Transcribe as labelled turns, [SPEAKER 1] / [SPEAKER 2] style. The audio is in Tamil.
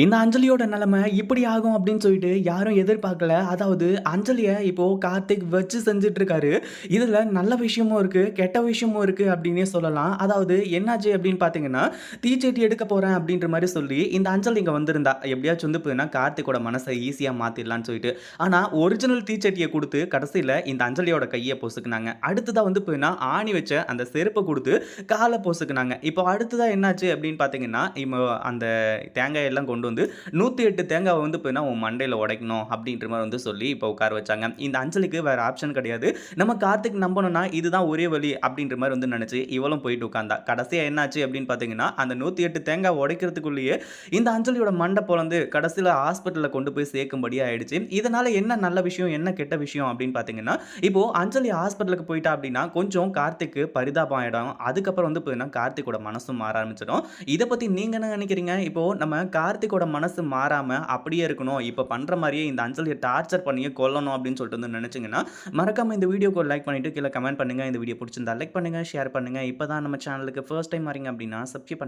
[SPEAKER 1] இந்த அஞ்சலியோட நிலைமை இப்படி ஆகும் அப்படின்னு சொல்லிட்டு யாரும் எதிர்பார்க்கல. அதாவது அஞ்சலிய இப்போ கார்த்திக் வச்சு செஞ்சுட்டு இருக்காரு. இதுல நல்ல விஷயமும் இருக்கு, கெட்ட விஷயமும் இருக்கு அப்படின்னே சொல்லலாம். அதாவது என்னாச்சு அப்படின்னு பார்த்தீங்கன்னா, தீச்சட்டி எடுக்க போறேன் அப்படின்ற மாரி சொல்லி இந்த அஞ்சலி இங்க வந்திருந்தா. எப்படியாச்சும் வந்து போனா கார்த்திக்கோட மனச ஈஸியா மாத்திடலாம்னு சொல்லிட்டு. ஆனா ஒரிஜினல் தீச்சட்டிய குடுத்து கடைசியில இந்த அஞ்சலியோட கைய பொசுக்குனாங்க. அடுத்ததா வந்து போனா ஆணி வச்ச அந்த செருப்ப குடுத்து கால பொசுக்குனாங்க. இப்போ அடுத்ததா என்னாச்சு அப்படின்னு பார்த்தீங்கன்னா, அந்த தேங்காய் எல்லாம் கொண்டு வந்து 108 தேங்காவ வந்து பார்த்தீங்கன்னா, உன் மண்டையில உடைக்கணும் அப்படின்ற மாரி வந்து சொல்லி இப்போ உட்கார வச்சாங்க. இந்த அஞ்சலிக்கு வேற ஆப்ஷன் கிடையாது. நம்ம கார்த்திக் நம்பணும்னா இதுதான் ஒரே வழி அப்படின்ற மாரி வந்து நெனச்சு இவளும் போயிட்டு உட்கார்ந்தா. கடைசியா என்னாச்சு அப்படின்னு பார்த்தீங்கன்னா, அந்த 108 தேங்காய் உடைக்கிறதுக்குள்ளேயே இந்த அஞ்சலியோட மண்ட பொளந்து கடைசியில ஹாஸ்பிட்டல்ல கொண்டு போய் சேர்க்கும்படி ஆயிடுச்சு. இதனால என்ன நல்ல விஷயம், என்ன கெட்ட விஷயம் அப்படின்னு பார்த்தீங்கன்னா, இப்போ அஞ்சலி ஹாஸ்பிட்டலுக்கு போயிட்டா அப்படின்னா, கொஞ்சம் கார்த்திக்கு பரிதாபம் ஆயிடும். அதுக்கப்புறம் வந்து பார்த்தீங்கன்னா, கார்த்திக்கோட மனசும் மாற ஆரம்பிச்சிடும். இத பத்தி நீங்க என்ன நெனைக்கிறீங்க? இப்போ நம்ம கார்த்திக்கோட மனசு மாறாம அப்படியே இருக்கணும். இப்ப பண்ற மாரியே இந்த அஞ்சலிய டார்ச்சர் பண்ணியே கொல்லணும் அப்படின்னு சொல்லிட்டு வந்து நெனச்சீங்கன்னா, மறக்காம இந்த வீடியோக்கு ஒரு லைக் பண்ணிட்டு கீழ கமெண்ட் பண்ணுங்க. இந்த வீடியோ புடிச்சிருந்தா லைக் பண்ணுங்க, ஷேர் பண்ணுங்க. இப்ப தான் நம்ம சேனலுக்கு ஃபர்ஸ்ட் டைம் வரீங்க அப்படின்னா சப்ஸ்கிரைப்